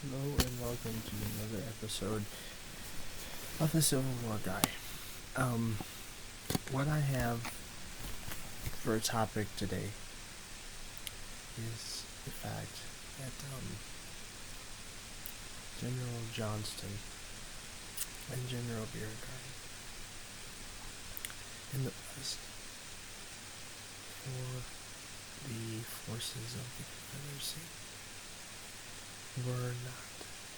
Hello and welcome to another episode of the Civil War Guy. What I have for a topic today is the fact that General Johnston and General Beauregard in the West for the forces of the Confederacy were not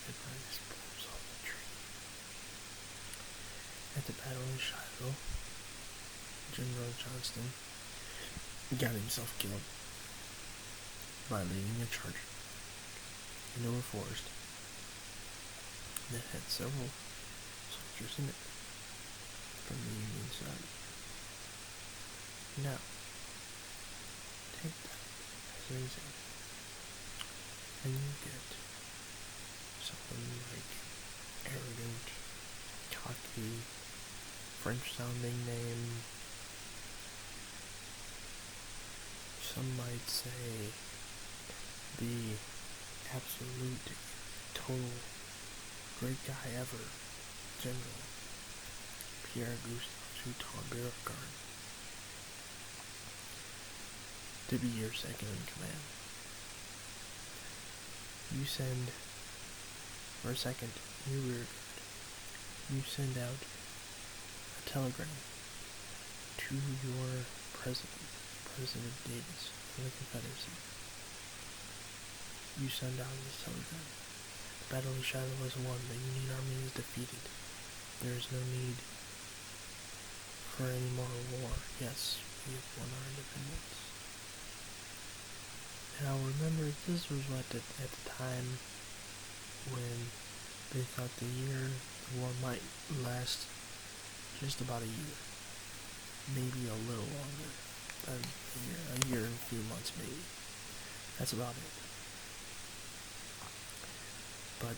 the brightest bulbs on the tree. At the Battle of Shiloh, General Johnston got himself killed by leading a charge into a forest that had several soldiers in it from the Union side. Now, take that as an example, and you get someone like arrogant, cocky, French-sounding name. Some might say the absolute, total, great guy ever, General Pierre-Gustave Cousteau Beauregard, to be your second in command. You send, for a second, you send out a telegram to your president, President Davis, of the Confederacy. You send out this telegram. The Battle of Shiloh is won. The Union Army is defeated. There is no need for any more war. Yes, we have won our independence. Now remember, this was at the time when they thought the war might last just about a year. Maybe a little longer than a year and a few months maybe. That's about it. But,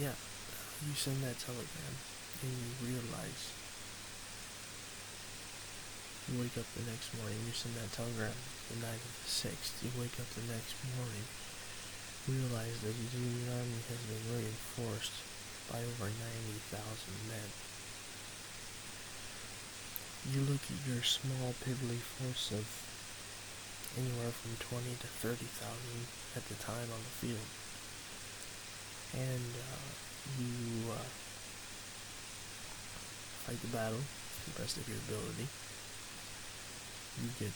you send that telegram and you realize, you wake up the next morning, you send that telegram the night of the 6th, you wake up the next morning, realize that the Union Army has been reinforced by over 90,000 men. You look at your small, piddly force of anywhere from 20 to 30,000 at the time on the field, and you fight the battle to the best of your ability. You get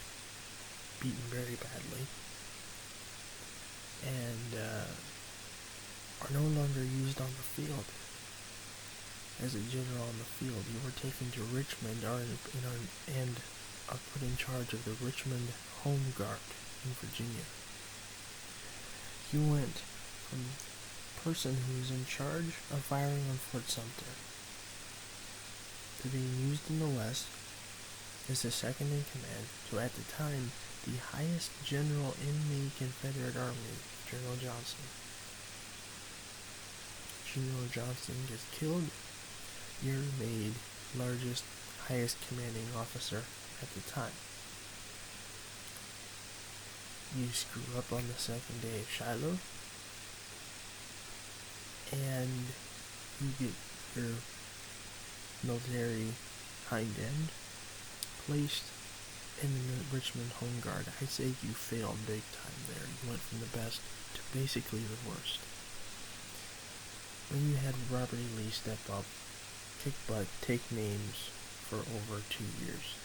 beaten very badly, and are no longer used on the field. As a general on the field, you were taken to Richmond and are put in charge of the Richmond Home Guard in Virginia. You went from person who was in charge of firing on Fort Sumter to being used in the West as the second in command to, at the time, the highest general in the Confederate Army, General Johnston. General Johnston gets killed. You're made largest, highest commanding officer at the time. You screw up on the second day of Shiloh, and you get your military hind end placed in the Richmond Home Guard. I say you failed big time there. You went from the best to basically the worst. Then you had Robert E. Lee step up, kick butt, take names for over 2 years.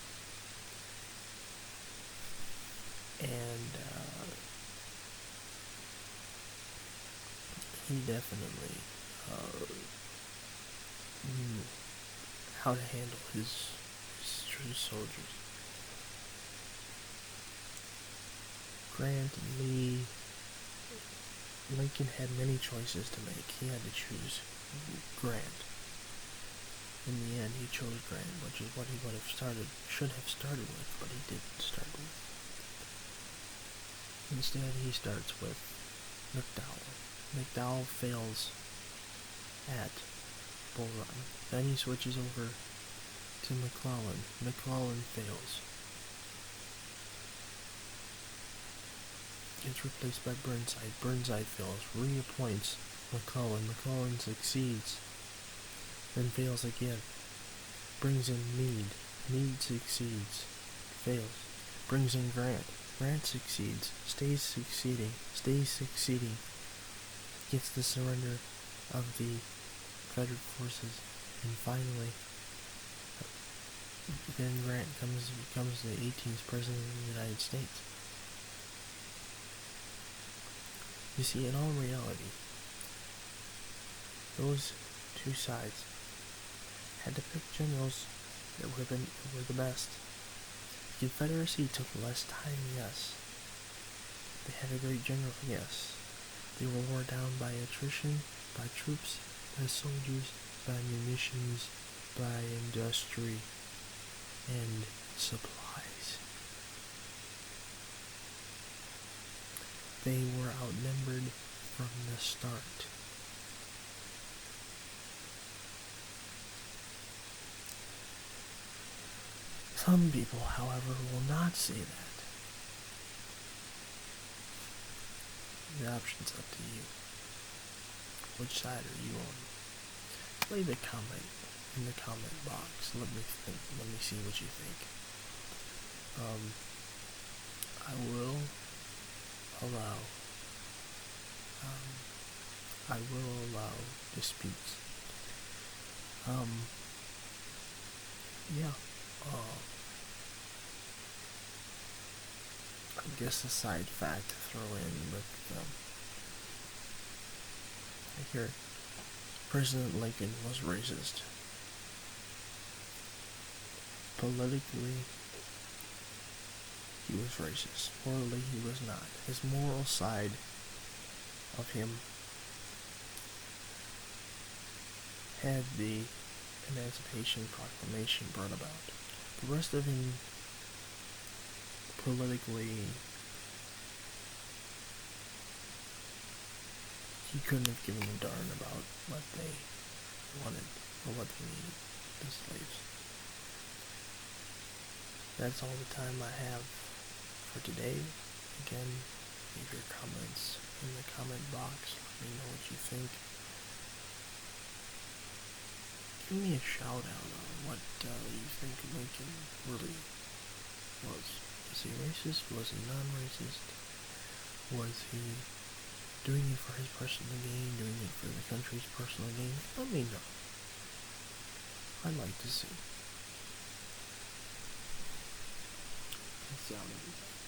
And he definitely knew how to handle his soldiers. Grant and Lee, Lincoln had many choices to make. He had to choose Grant. In the end, he chose Grant, which is what he should have started with, but he didn't start with. Instead, he starts with McDowell. McDowell fails at Bull Run. Then he switches over to McClellan. McClellan fails. Gets replaced by Burnside. Burnside fails. Reappoints McClellan. McClellan succeeds, then fails again. Brings in Meade. Meade succeeds, fails. Brings in Grant. Grant succeeds, stays succeeding, gets the surrender of the Confederate forces, and finally, then Grant becomes the 18th President of the United States. You see, in all reality, those two sides had to pick generals that were the best. The Confederacy took less time, yes. They had a great general, yes. They were worn down by attrition, by troops, by soldiers, by munitions, by industry, and supplies. They were outnumbered from the start. Some people, however, will not say that. The option's up to you. Which side are you on? Leave a comment in the comment box. Let me see what you think. I will allow disputes. Yeah. I guess a side fact to throw in with here, President Lincoln was racist. Politically, he was racist. Morally, he was not. His moral side of him had the Emancipation Proclamation brought about. The rest of him, politically, he couldn't have given a darn about what they wanted or what they needed, the slaves. That's all the time I have for today. Again, leave your comments in the comment box. Let me know what you think. Give me a shout out on what you think Lincoln really was. Was he racist? Was he non-racist? Was he doing it for his personal gain? Doing it for the country's personal gain? Let me know. I'd like to see. Peace out, everybody.